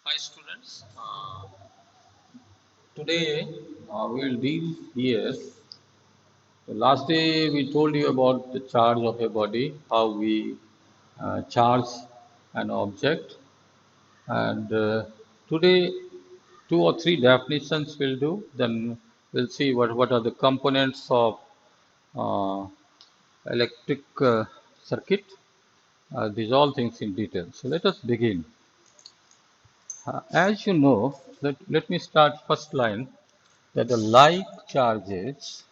Hi students, today we will deal here. So last day we told you about the charge of a body, how we charge an object, and today two or three definitions will do. Then we'll see what are the components of uh, electric circuit. These all things in detail. So let us begin. As you know, let me start first line that the like charges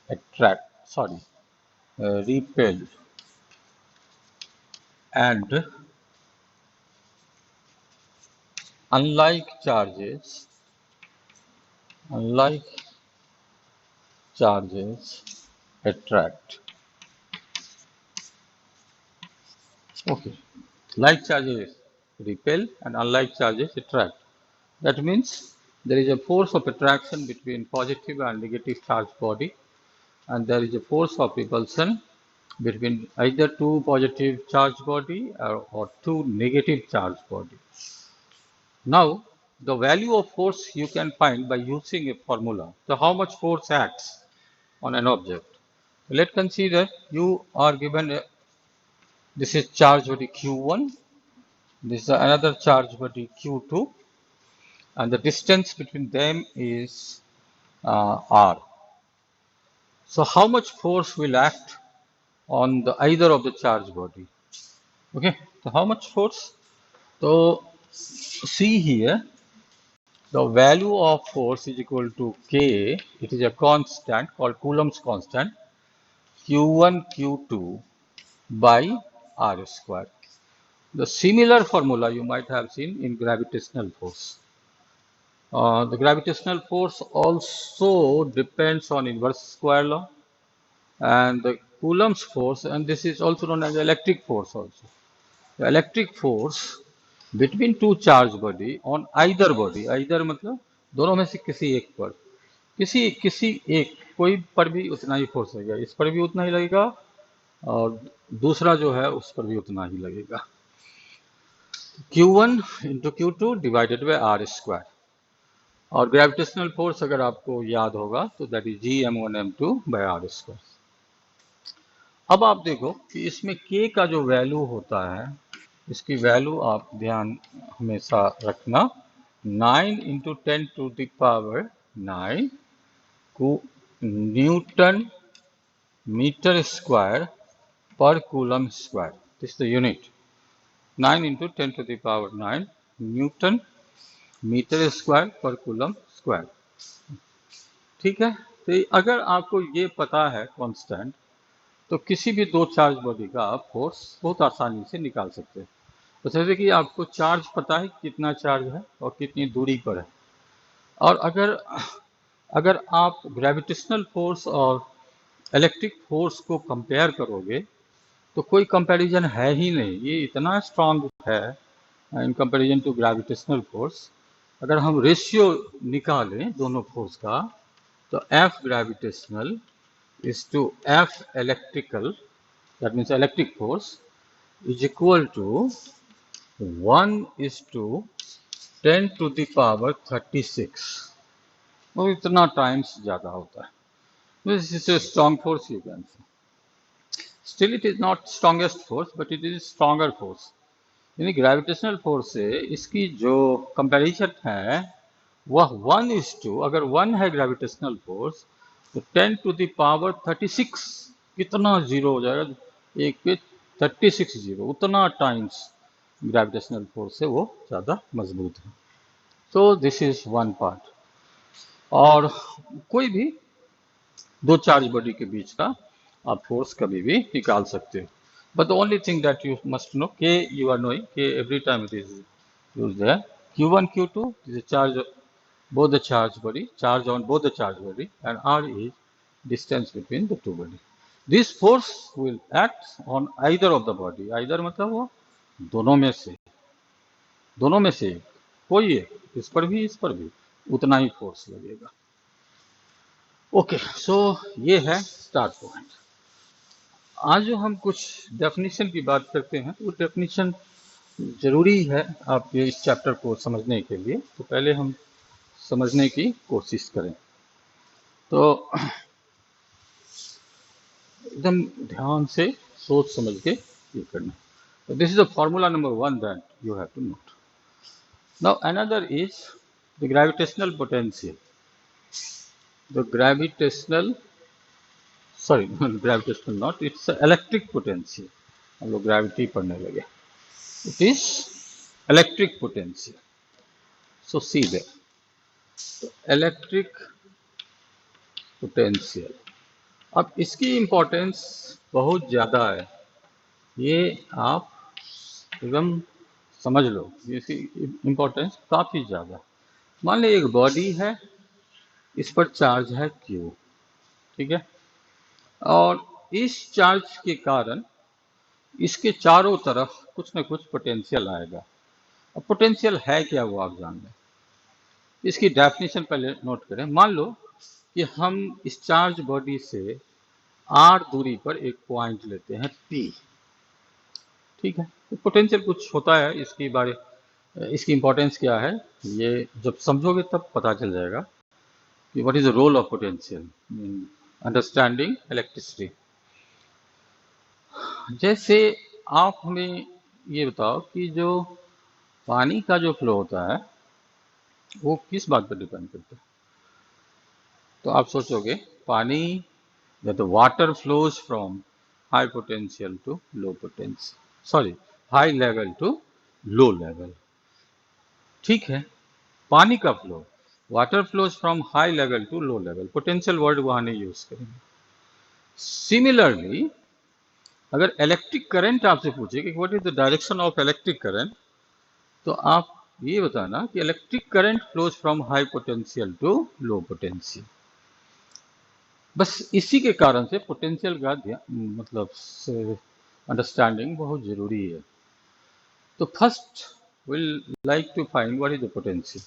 attract, repel, and unlike charges, unlike charges attract. Okay, like charges repel and unlike charges attract. That means there is a force of attraction between positive and negative charged body, and there is a force of repulsion between either two positive charged body or two negative charged body. Now, the value of force you can find by using a formula. So, how much force acts on an object? Let's consider you are given this is charge body Q1, this is another charge body Q2, and the distance between them is R. So, how much force will act on the either of the charge body? Okay, so how much force? So, see here, the value of force is equal to K. It is a constant called Coulomb's constant, Q1 Q2 by R square. The similar formula you might have seen in gravitational force. The gravitational force also depends on inverse square law and the Coulomb's force, and this is also known as electric force also. The electric force between two charge body on either मतलब दोनों में से किसी एक पर किसी किसी एक कोई पर भी उतना ही फोर्स लगेगा, इस पर भी उतना ही लगेगा और दूसरा जो है उस पर भी उतना ही लगेगा. Q1 into Q2 divided by R square. और ग्रेविटेशनल फोर्स अगर आपको याद होगा तो that is Gm1m2 by R square. अब आप देखो कि इसमें K का जो वैल्यू होता है, इसकी वैल्यू आप ध्यान हमेशा रखना, 9 इंटू 10 टू द पावर 9 को newton meter square per coulomb square. This is the unit. 9 into 10 to the power 9 Newton meter square per coulomb square. ठीक है, तो अगर आपको ये पता है कांस्टेंट, तो किसी भी दो चार्ज बॉडी का आप फोर्स बहुत आसानी से निकाल सकते हैं. तो जैसे कि आपको चार्ज पता है कितना चार्ज है और कितनी दूरी पर है, और अगर अगर आप ग्रेविटेशनल फोर्स और इलेक्ट्रिक फोर्स को कंपेयर करोगे तो कोई कंपैरिजन है ही नहीं, ये इतना स्ट्रांग है in comparison to gravitational force. अगर हम रेशियो निकालें दोनों फोर्स का तो F gravitational is to F electrical, that means electric force is equal to 1 is to 10 to the power 36. वो इतना टाइम्स ज़्यादा होता है. This is a strong force you can say. Still it is not strongest force but it is stronger force. यानी gravitational force से इसकी जो comparison है वह 1:2. अगर 1 है ग्रेविटेशनल फोर्स तो 10 टू द पावर 36 कितना जीरो हो जाएगा, एक पे 36 जीरो, उतना टाइम्स ग्रेविटेशनल फोर्स से वो ज़्यादा मजबूत है. तो दिस इज वन पार्ट. और कोई भी दो चार्ज बॉडी के बीच का आप फोर्स कभी भी निकाल सकते हो. But the only thing that you must know, K you are knowing, K every time it is used there. Q1, Q2 is a charge of both the charge body, charge on both the charge body, and R is distance between the two body. This force will act on either of the body. Either मतलब वो दोनों में से एक, कोई एक, इस पर भी इस पर भी उतना ही फोर्स लगेगा. ओके, सो ये है स्टार्ट पॉइंट. आज जो हम कुछ डेफिनेशन की बात करते हैं, वो डेफिनेशन जरूरी है आपके इस चैप्टर को समझने के लिए। तो पहले हम समझने की कोशिश करें। तो एकदम ध्यान से सोच समझ के ये करना। So this is the formula number 1 that you have to note. Now another is the gravitational potential. The gravitational, sorry, not gravitational, not, it's electric potential. हम लोग ग्रेविटी पढ़ने लगे. It is electric potential. So see there. So electric potential. अब इसकी importance बहुत ज़्यादा है, ये आप एकदम समझ लो। इसकी इम्पोर्टेंस काफ़ी ज़्यादा। मान लीजिए एक बॉडी है, इस पर चार्ज है Q, ठीक है, और इस चार्ज के कारण इसके चारों तरफ कुछ न कुछ पोटेंशियल आएगा। अब पोटेंशियल है क्या वो आप जान लें। इसकी डेफिनेशन पहले नोट करें। मान लो कि हम इस चार्ज बॉडी से r दूरी पर एक पॉइंट लेते हैं P, ठीक है। तो पोटेंशियल कुछ होता है, इसकी इंपॉर्टेंस क्या है ये जब समझोगे तब पता चल जाएगा कि what is the role of potential in understanding electricity. जैसे आप हमें ये बताओ कि जो पानी का जो फ्लो होता है वो किस बात पर डिपेंड करता है। तो आप सोचोगे पानी, that the water flows from high potential to low potential, sorry, high level to low level, ठीक है। पानी का flow, water flows from high level to low level, potential word वहां नहीं यूज करेंगे। सिमिलरली अगर इलेक्ट्रिक करंट आपसे पूछे कि what is the direction of electric current, तो आप ये बताना कि electric current flows from high potential to low potential. बस इसी के कारण से पोटेंशियल का मतलब अंडरस्टैंडिंग बहुत जरूरी है। तो first will like to find what is the potential.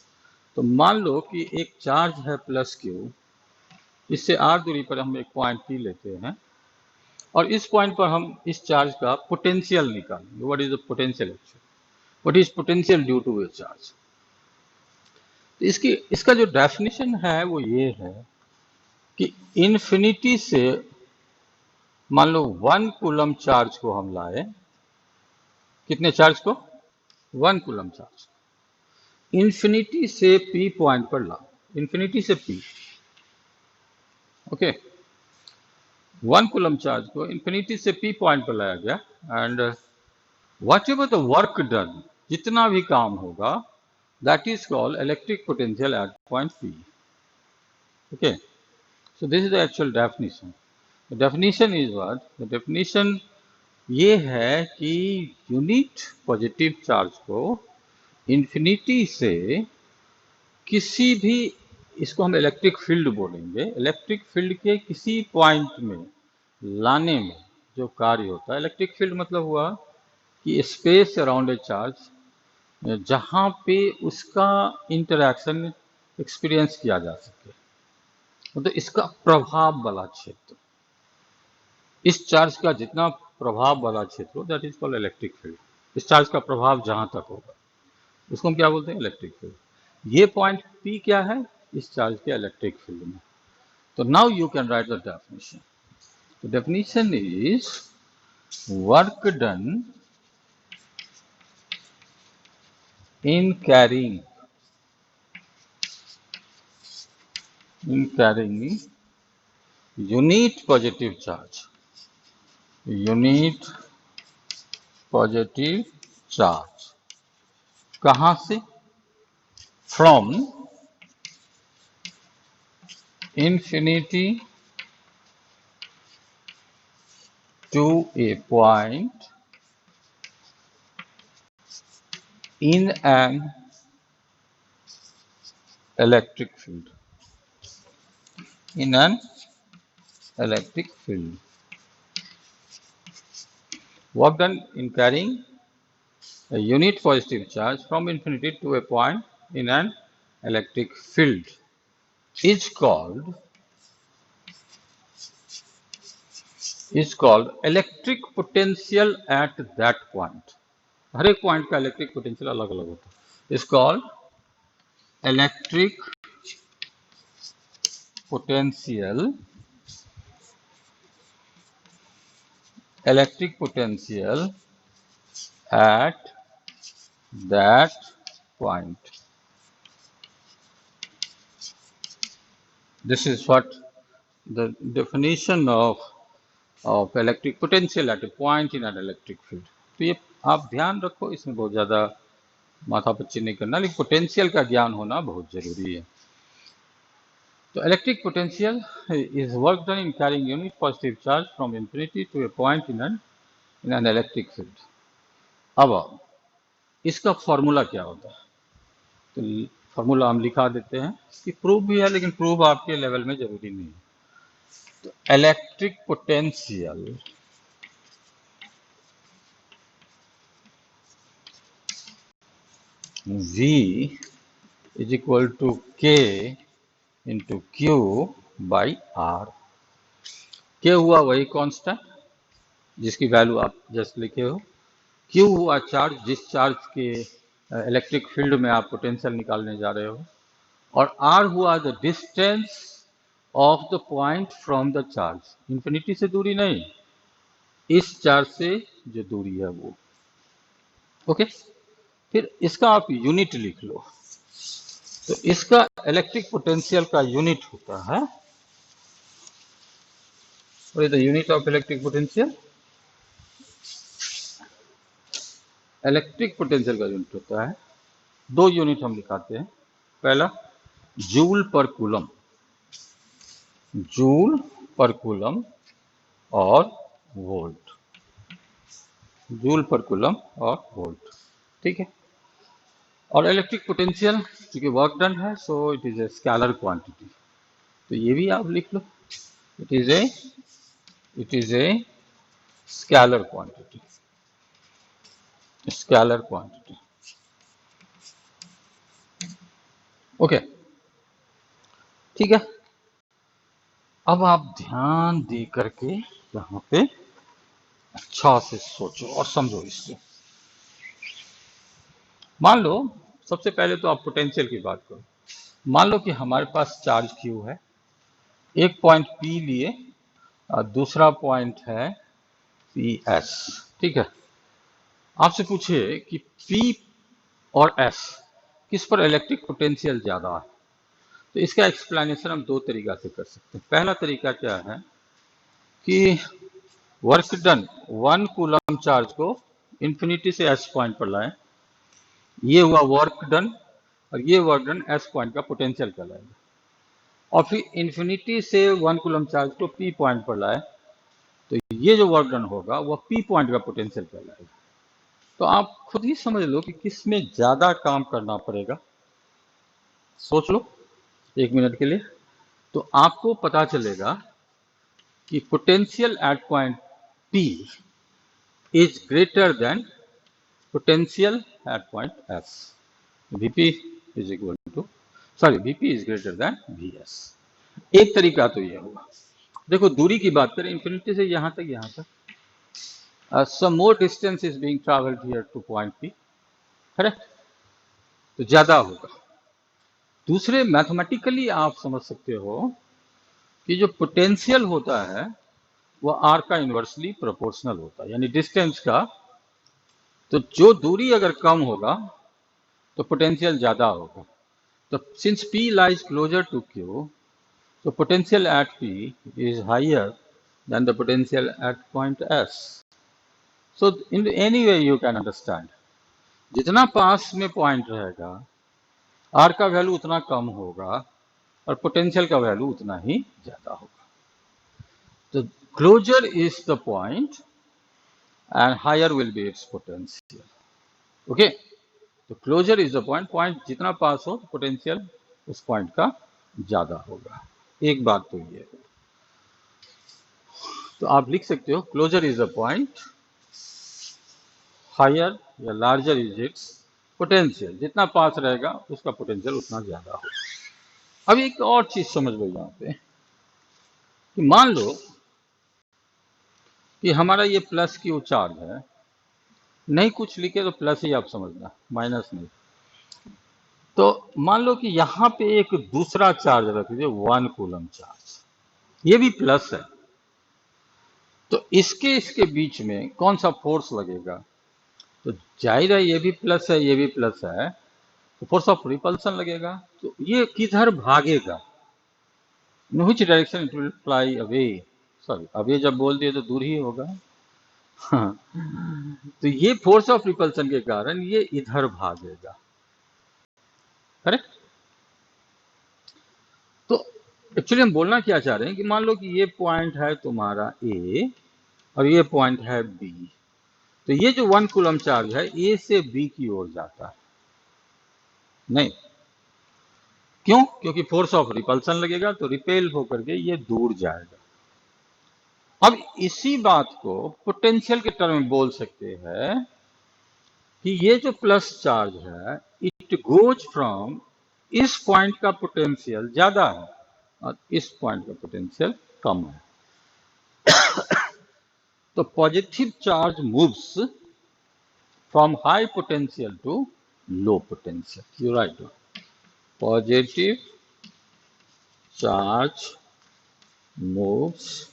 तो मान लो कि एक चार्ज है प्लस Q, इससे r दूरी पर हम एक पॉइंट P लेते हैं और इस पॉइंट पर हम इस चार्ज का पोटेंशियल निकालेंगे। What is the potential actually, what is potential due to a charge. तो इसका जो डेफिनेशन है वो ये है कि इन्फिनिटी से मान लो 1 कूलम चार्ज को हम लाए, कितने चार्ज को, 1 कूलम चार्ज, इन्फिनिटी से P पॉइंट पर ला, इन्फिनिटी से P, ओके। 1 कूलम चार्ज को इन्फिनिटी से P पॉइंट पर लाया गया and what ever the work done, जितना भी काम होगा, that is called electric potential at point P, okay. So this is the actual definition. The definition is what, the definition ये है कि यूनिट पॉजिटिव चार्ज को इन्फिनिटी से किसी भी, इसको हम इलेक्ट्रिक फील्ड बोलेंगे, इलेक्ट्रिक फील्ड के किसी पॉइंट में लाने में जो कार्य होता है, इलेक्ट्रिक फील्ड मतलब हुआ कि स्पेस अराउंड ए चार्ज जहां पे उसका इंटरैक्शन एक्सपीरियंस किया जा सके, मतलब इसका प्रभाव वाला क्षेत्र, इस चार्ज का जितना प्रभाव वाला क्षेत्र हो, that is called electric field. इस चार्ज का प्रभाव जहां तक होगा उसको हम क्या बोलते हैं, इलेक्ट्रिक फील्ड। ये पॉइंट P क्या है, इस चार्ज के इलेक्ट्रिक फील्ड में। तो now you can write the definition. The definition is work done in carrying unit positive charge, unit positive charge कहां से, from infinity to a point in an electric field, in an electric field. Work done in carrying a unit positive charge from infinity to a point in an electric field is called is called electric potential at that point. हर एक point का electric potential अलग अलग होता है. Is called electric potential at that point. This is what the definition of electric potential at a point in an electric field. तो ये आप ध्यान रखो, इसमें बहुत ज़्यादा माथापच्ची नहीं करना, लेकिन पोटेंशियल का ज्ञान होना बहुत ज़रूरी है. तो electric potential is work done in carrying unit positive charge from infinity to a point in an electric field. अब इसका फॉर्मूला क्या होता है? तो फॉर्मूला हम लिखा देते हैं कि प्रूफ भी है, लेकिन प्रूफ आपके लेवल में जरूरी नहीं है. तो electric potential V is equal to K into Q by R. K हुआ वही कांस्टेंट जिसकी वैल्यू आप जस्ट लिखे हो. Q हुआ चार्ज, जिस चार्ज के इलेक्ट्रिक फील्ड में आप पोटेंशियल निकालने जा रहे हो. और R हुआ the distance of the point from the charge. Infinity से दूरी नहीं, इस चार्ज से जो दूरी है वो. ओके, फिर इसका आप यूनिट लिख लो. तो इसका इलेक्ट्रिक पोटेंशियल का यूनिट होता है, what is the unit of electric potential? Electric potential का यूनिट होता है, दो यूनिट हम लिखाते हैं. पहला joule per coulomb, joule per coulomb और वोल्ट, जूल पर कूलम और वोल्ट. ठीक है. और इलेक्ट्रिक पोटेंशियल क्योंकि वर्क डन है, so it is a scalar quantity. तो ये भी आप लिख लो, it is a scalar quantity, scalar quantity. Okay, ठीक है. अब आप ध्यान दे करके यहाँ पे अच्छा से सोचो और समझो इसको. मान लो सबसे पहले तो आप पोटेंशियल की बात करो. मान लो कि हमारे पास चार्ज क्यू है, एक पॉइंट P लिए, दूसरा पॉइंट है PS. ठीक है. आपसे पूछे कि P और S किस पर इलेक्ट्रिक पोटेंशियल ज्यादा है, तो इसका एक्सप्लेनेशन हम दो तरीका से कर सकते हैं. पहला तरीका क्या है कि वर्क डन 1 कूलम चार्ज को इंफिनिटी से S पॉइंट पर लाएं. ये हुआ वर्क डन, और ये वर्क डन S पॉइंट का पोटेंशियल कहलाएगा. और फिर इंफिनिटी से 1 कूलम चार्ज को P पॉइंट पर लाए, तो ये जो वर्क डन होगा वह P पॉइंट का पोटेंशियल कहलाएगा. तो आप खुद ही समझ लो कि किस में ज्यादा काम करना पड़ेगा. सोच लो 1 मिनट के लिए, तो आपको पता चलेगा कि potential at point P is greater than potential at point S. Vp is equal to Vp is greater than Vs. एक तरीका तो ये होगा. देखो दूरी की बात करें, इंफिनिटी से यहाँ तक some more distance is being traveled here to point P, correct. तो ज्यादा होगा. दूसरे मैथमेटिकली आप समझ सकते हो कि जो पोटेंशियल होता है वह R का इनवर्सली प्रोपोर्शनल होता है, यानी डिस्टेंस का. तो जो दूरी अगर कम होगा तो पोटेंशियल ज्यादा होगा. तो since P lies closer to Q, तो potential at P is higher than the potential at point S. So in any way you can understand, जितना पास में पॉइंट रहेगा R का वैल्यू उतना कम होगा और पोटेंशियल का वैल्यू उतना ही ज्यादा होगा. तो closer is the point and higher will be its potential. Okay, तो closer is the point, point जितना पास हो पोटेंशियल उस पॉइंट का ज्यादा होगा. एक बात तो ये है. तो आप लिख सकते हो closer is the point, higher या लार्जर इज इट्स पोटेंशियल. जितना पास रहेगा उसका पोटेंशियल उतना ज्यादा होगा. अब एक और चीज समझ लो यहाँ पे कि मान लो कि हमारा ये प्लस क्यू चार्ज है, नहीं कुछ लिखे तो प्लस ही आप समझना, माइनस नहीं। तो मान लो कि यहाँ पे एक दूसरा चार्ज रख दीजिए 1 कूलम चार्ज, ये भी प्लस है, तो इसके बीच में कौन सा फोर्स लगेगा? तो जाहिर है ये भी प्लस है, ये भी प्लस है, तो फोर्स ऑफ रिपल्सन लगेगा। तो ये किधर भागेगा? In which direction it will fly away. Sorry, away जब बोल दिए तो दूर ही होगा। हाँ। तो ये फोर्स ऑफ रिपल्सन के कारण ये इधर भागेगा, करेक्ट? तो एक्चुअली हम बोलना क्या चाह रहे हैं कि मान लो कि ये पॉइंट है तुम्हारा ए और ये पॉइंट है बी, तो ये जो 1 कूलम चार्ज है ए से बी की ओर जाता है, नहीं क्यों? क्योंकि फोर्स ऑफ रिपल्सन लगेगा, तो रिपेल होकर के ये दूर जाएगा। अब इसी बात को पोटेंशियल के टर्म में बोल सकते हैं कि ये जो प्लस चार्ज है इट गोज फ्रॉम, इस पॉइंट का पोटेंशियल ज्यादा है और इस पॉइंट का पोटेंशियल कम है, तो positive charge moves from high potential to low potential. You right, positive charge moves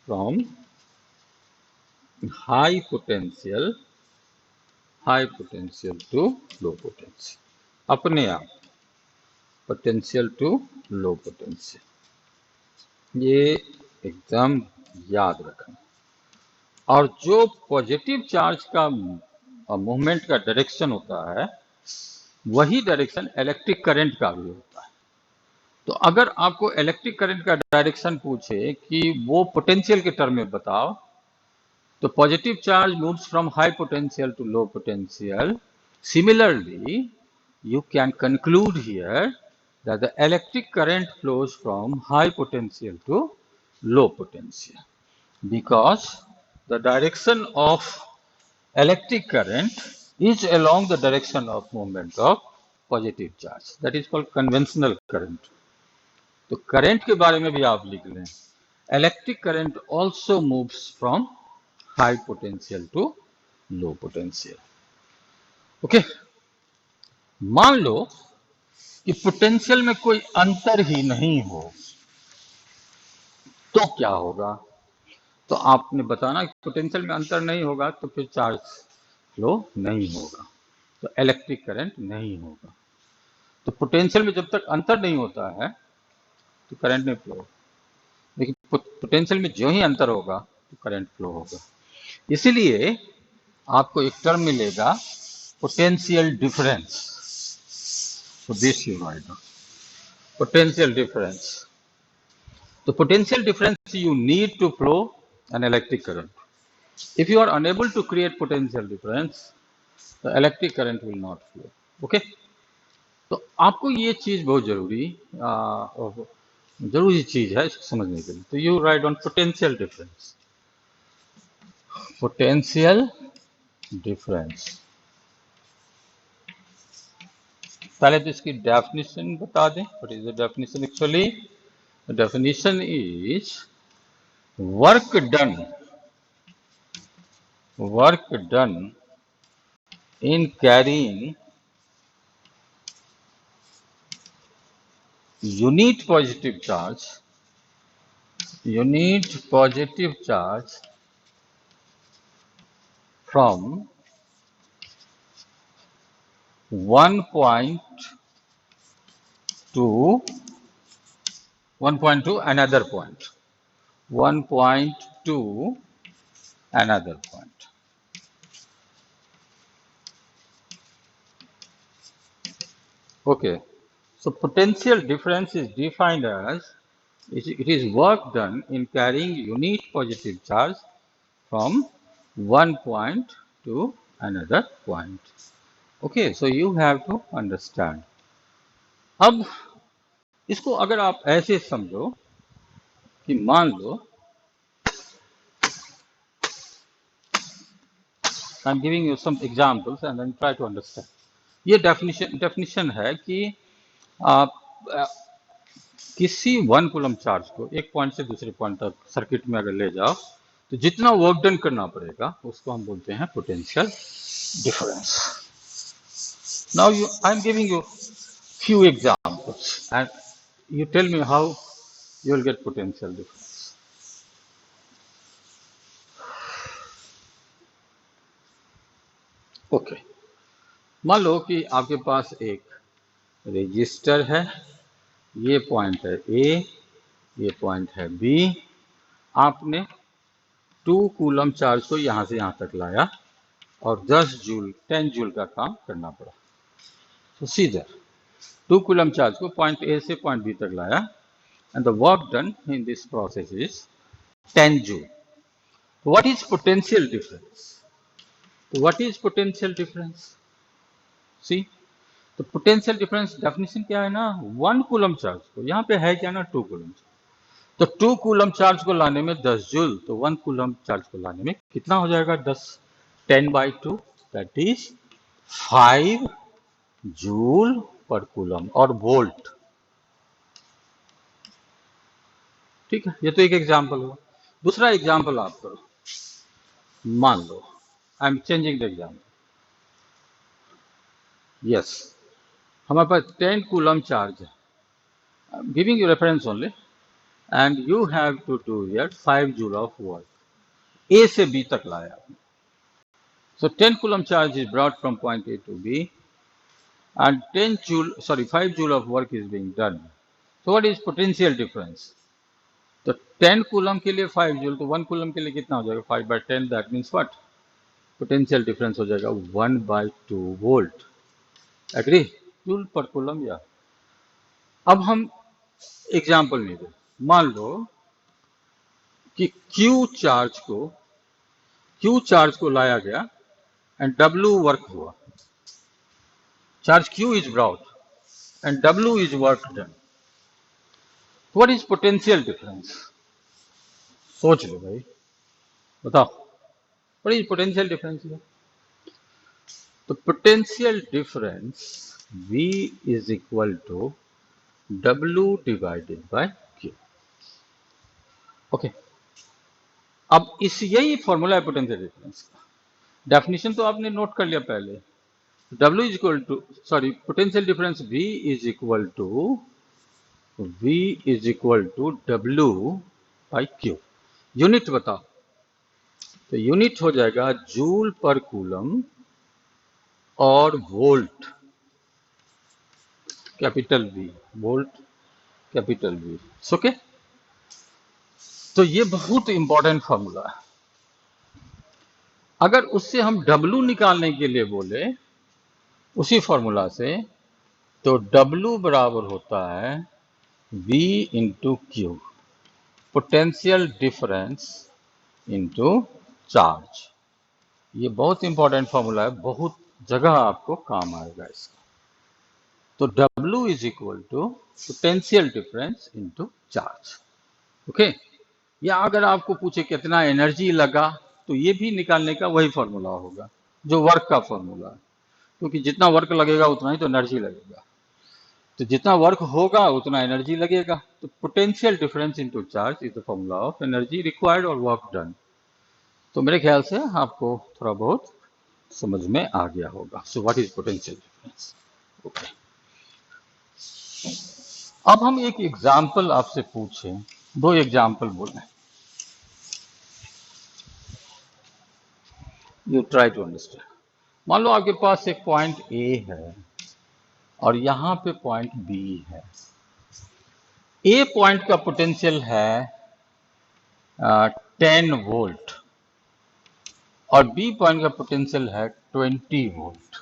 from high potential to low potential, अपने आप पोटेंशियल टू लो पोटेंशियल, ये एकदम याद रखना। और जो पॉजिटिव चार्ज का मूवमेंट का डायरेक्शन होता है वही डायरेक्शन इलेक्ट्रिक करंट का भी होता है। तो अगर आपको इलेक्ट्रिक करंट का डायरेक्शन पूछे कि वो पोटेंशियल के टर्म में बताओ, तो positive charge moves from high potential to low potential. Similarly you can conclude here that the electric current flows from high potential to low potential because the direction of electric current is along the direction of movement of positive charge. That is called conventional current. तो current के बारे में भी आप लिख लें, electric current also moves from high potential to low potential. Okay, मान लो कि पोटेंशियल में कोई अंतर ही नहीं हो, तो क्या होगा? तो आपने बताना कि पोटेंशियल में अंतर नहीं होगा तो फिर चार्ज फ्लो नहीं होगा, तो इलेक्ट्रिक करंट नहीं होगा। तो पोटेंशियल में जब तक अंतर नहीं होता है तो करंट नहीं फ्लो होगा, लेकिन पोटेंशियल में जो ही अंतर होगा तो करंट फ्लो होगा। इसीलिए आपको एक टर्म मिलेगा potential difference. So this you write down, potential difference. The potential difference you need to flow an electric current. If you are unable to create potential difference, the electric current will not flow. Okay? तो आपको ये चीज बहुत जरूरी चीज है समझने के लिए। तो you right on potential difference. Potential difference, पहले तो इसकी डेफिनेशन बता दें। What is the definition? Actually definition is work done in carrying unit positive charge from one point to another point, Okay, so potential difference is defined as it is work done in carrying unit positive charge from one point to another point. Okay, so you have to understand. अब इसको अगर आप ऐसे समझो कि मान लो I am giving you some examples and then try to understand. ये डेफिनेशन है कि किसी 1 कूलम चार्ज को एक पॉइंट से दूसरे पॉइंट तक सर्किट में अगर ले जाओ तो जितना वर्क डन करना पड़ेगा उसको हम बोलते हैं potential difference. Now I am giving you few examples and you tell me how you will get potential difference. Okay, मान लो कि आपके पास एक रेजिस्टर है, ये पॉइंट है ए, ये पॉइंट है बी. आपने 2 कूलम चार्ज को यहां से यहां तक लाया और 10 जूल का काम करना पड़ा. तो सीधा 2 कूलम चार्ज को पॉइंट ए से पॉइंट बी तक लाया and the work done in this process is 10 joule. What is potential difference? What is potential difference? See, तो potential difference definition क्या है ना, 1 कूलम चार्ज को, यहाँ पे है क्या ना 2 कूलम, तो 2 कूलम चार्ज को लाने में 10 जूल, तो 1 कूलम चार्ज को लाने में कितना हो जाएगा 10/2, that is 5 joule per coulomb और वोल्ट. ठीक है, ये तो एक एग्जाम्पल हुआ. दूसरा एग्जाम्पल आप करो. मान लो I am changing the example. Yes, हमारे पास 10 कूलम चार्ज है. Giving you reference only and you have to do here 5 joule of work. A से बी तक लाया. So 10 coulomb charge is brought from point A to B and 5 joule of work is being done. So what is potential difference? तो 10 coulomb के लिए 5 joule, तो 1 coulomb के लिए कितना हो जाएगा 5/10, that means what, potential difference हो जाएगा 1/2 volt. Agree, joule per coulomb. या अब हम एग्जाम्पल नहीं दे, मान लो कि Q चार्ज को लाया गया एंड W वर्क हुआ. Charge Q is brought and W is work done. What is potential difference? सोच लो भाई, बताओ. What is potential difference here? The potential difference V is equal to W divided by Q. Okay. अब इस यही formula है potential difference का. Definition तो आपने नोट कर लिया पहले. W is equal to, sorry, potential difference V is equal to W by Q. Unit बताओ. तो यूनिट हो जाएगा जूल पर कूलम और volt, capital V, volt capital V. Okay, तो ये बहुत इंपॉर्टेंट फॉर्मूला है. अगर उससे हम W निकालने के लिए बोले उसी फॉर्मूला से, तो W बराबर होता है V into Q, potential difference into charge. ये बहुत इंपॉर्टेंट फॉर्मूला है, बहुत जगह आपको काम आएगा इसका. तो W is equal to potential difference into charge. Okay, या अगर आपको पूछे कितना एनर्जी लगा, तो ये भी निकालने का वही फॉर्मूला होगा जो वर्क का फॉर्मूला है, क्योंकि जितना वर्क लगेगा उतना ही तो एनर्जी लगेगा. तो जितना वर्क होगा उतना एनर्जी लगेगा. तो potential difference into charge is the formula of energy required और वर्क डन. तो मेरे ख्याल से आपको थोड़ा बहुत समझ में आ गया होगा. So what is potential difference? Okay, अब हम एक एग्जाम्पल आपसे पूछें, 2 एग्जाम्पल बोलें. You try to understand. मान लो आपके पास एक पॉइंट ए है और यहां पे पॉइंट बी है. ए पॉइंट का पोटेंशियल है 10 वोल्ट और बी पॉइंट का पोटेंशियल है 20 वोल्ट.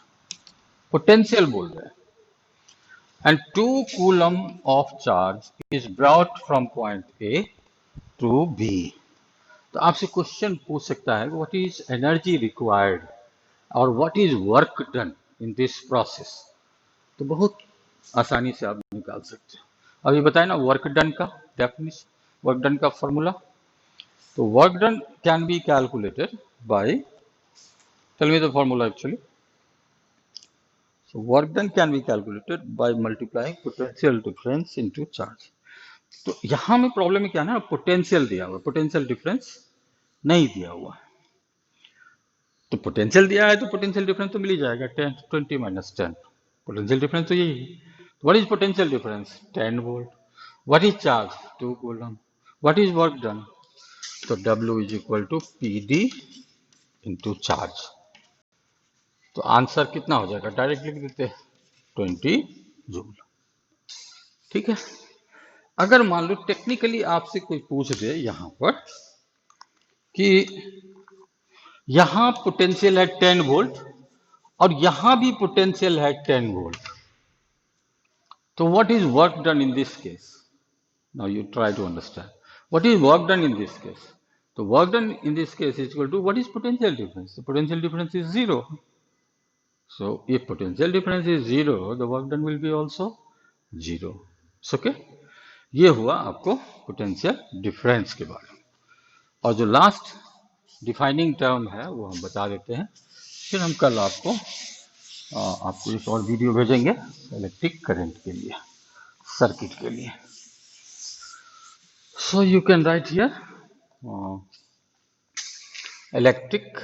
पोटेंशियल बोल रहे हैं. And 2 coulomb of charge is brought from point A to B. तो आपसे क्वेश्चन पूछ सकता है व्हाट इज एनर्जी रिक्वायर्ड और what is work done in this process. तो बहुत आसानी से आप निकाल सकते हो. अभी बताए ना वर्क डन का डेफिनेशन, वर्क डन का फॉर्मूला. तो work done can be calculated by, tell me the formula actually. So work done can be calculated by multiplying potential difference into charge. तो यहां में प्रॉब्लम क्या है ना, पोटेंशियल दिया हुआ, पोटेंशियल डिफरेंस नहीं दिया हुआ है। तो पोटेंशियल दिया है तो पोटेंशियल डिफरेंस तो मिल ही जाएगा, 10 20 माइनस 10, पोटेंशियल डिफरेंस तो यही है। What is potential difference? 10 volt. What is charge? 2 coulomb. What is work done? तो W is equal to PD into charge. तो आंसर कितना हो जाएगा, डायरेक्ट लिख देते हैं 20 जूल। ठीक है। अगर मान लो टेक्निकली आपसे कोई पूछ दे यहां पर कि यहां पोटेंशियल है 10 वोल्ट और यहां भी पोटेंशियल है 10 वोल्ट, तो what is work done in this case? Now you try to understand what is work done in this case. तो work done in this case is equal to what is potential difference? The potential difference is zero. So if potential difference is zero, the work done will be also zero. It's okay. ये हुआ आपको potential difference के बारे में। और जो last defining term है वो हम बता देते हैं, फिर हम कल आपको एक और वीडियो भेजेंगे इलेक्ट्रिक करंट के लिए, सर्किट के लिए। So you can write here electric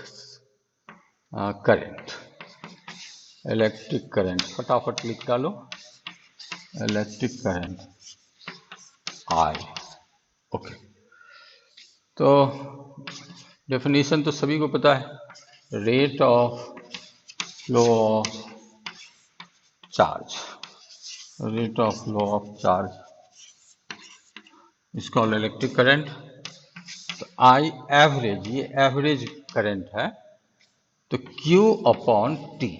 current, electric current फटाफट लिख डालो, इलेक्ट्रिक करंट I. ओके। तो डेफिनेशन तो सभी को पता है, rate of flow of charge, rate of flow of charge is called electric current. तो आई एवरेज, ये एवरेज करंट है, तो Q upon T,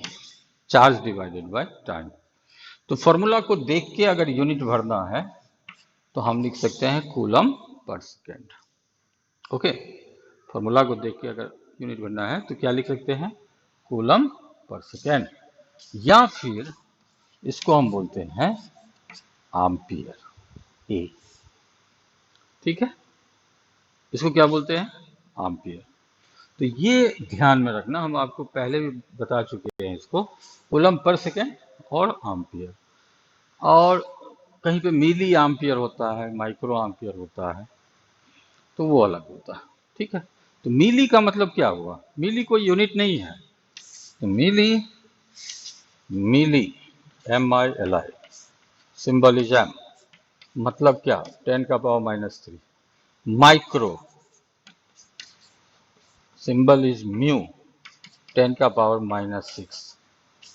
charge divided by time. तो फॉर्मूला को देख के अगर यूनिट भरना है तो हम लिख सकते हैं coulomb per second. Okay, formula को देख के अगर यूनिट भरना है तो क्या लिख सकते हैं, कूलम पर सेकेंड, या फिर इसको हम बोलते हैं एम्पियर, ए। ठीक है, इसको क्या बोलते हैं, एम्पियर। तो ये ध्यान में रखना, हम आपको पहले भी बता चुके हैं इसको, कूलम पर सेकेंड और एम्पियर। और कहीं पे मिली एम्पियर होता है, माइक्रो एम्पियर होता है, तो वो अलग होता है। ठीक है, तो मिली का मतलब क्या हुआ, मिली कोई यूनिट नहीं है, तो मिली, मिली MILI, सिंबल इज M, मतलब क्या, 10 का power -3। Micro, symbol is mu, 10 का पावर -6।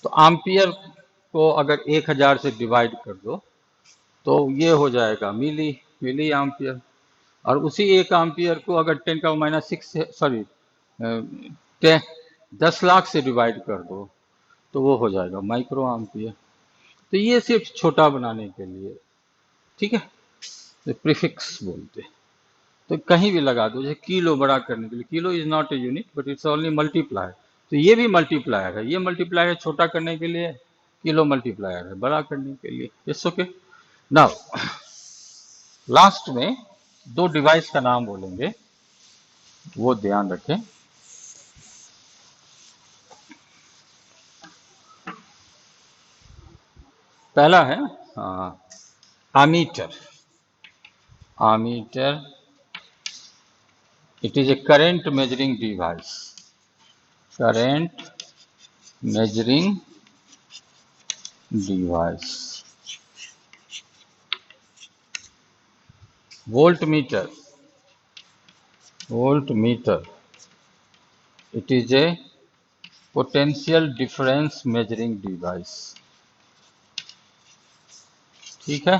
तो एम्पियर को अगर 1000 से डिवाइड कर दो तो ये हो जाएगा मिली, मिली एम्पियर। और उसी 1 एम्पियर को अगर 10 का -6 से, सॉरी 10 लाख से डिवाइड कर दो तो वो हो जाएगा माइक्रो एम्पियर। तो ये सिर्फ छोटा बनाने के लिए, ठीक है, तो प्रीफिक्स बोलते हैं। तो कहीं भी लगा दो, जैसे किलो बड़ा करने के लिए, kilo is not a unit but it's only multiplier, तो ये भी मल्टीप्लायर है, ये मल्टीप्लायर है छोटा करने के लिए, किलो मल्टीप्लायर है बड़ा करने के लिए। It's okay. नाउ लास्ट में 2 डिवाइस का नाम बोलेंगे, वो ध्यान रखें। पहला है ammeter, ammeter, it is a current measuring device, current measuring device. Voltmeter, voltmeter, it is a potential difference measuring device. ठीक है,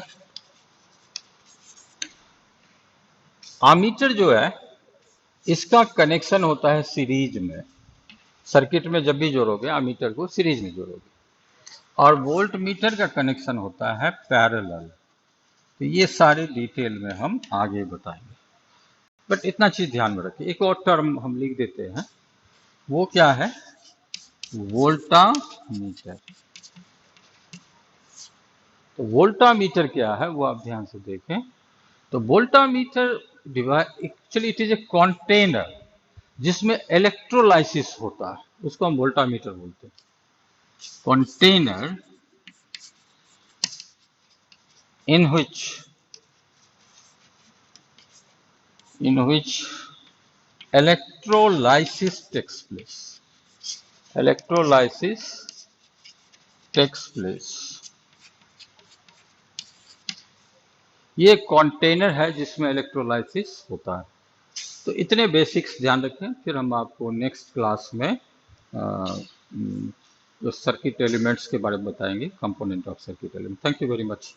आमीटर जो है इसका कनेक्शन होता है सीरीज में, सर्किट में जब भी जोड़ोगे आमीटर को सीरीज में जोड़ोगे, और वोल्ट मीटर का कनेक्शन होता है पैरेलल। तो ये सारे डिटेल में हम आगे बताएंगे, बट इतना चीज ध्यान में रखिए। एक और टर्म हम लिख देते हैं, वो क्या है, वोल्टामीटर। तो वोल्टामीटर क्या है वो आप ध्यान से देखें। तो voltameter device actually it is a container जिसमें इलेक्ट्रोलाइसिस होता है, उसको हम वोल्टामीटर बोलते हैं। Container in which in which electrolysis takes place. Electrolysis takes place. ये कंटेनर है जिसमें इलेक्ट्रोलाइसिस होता है। तो इतने बेसिक्स ध्यान रखें, फिर हम आपको नेक्स्ट क्लास में सर्किट एलिमेंट्स के बारे में बताएंगे, component of circuit element. Thank you very much.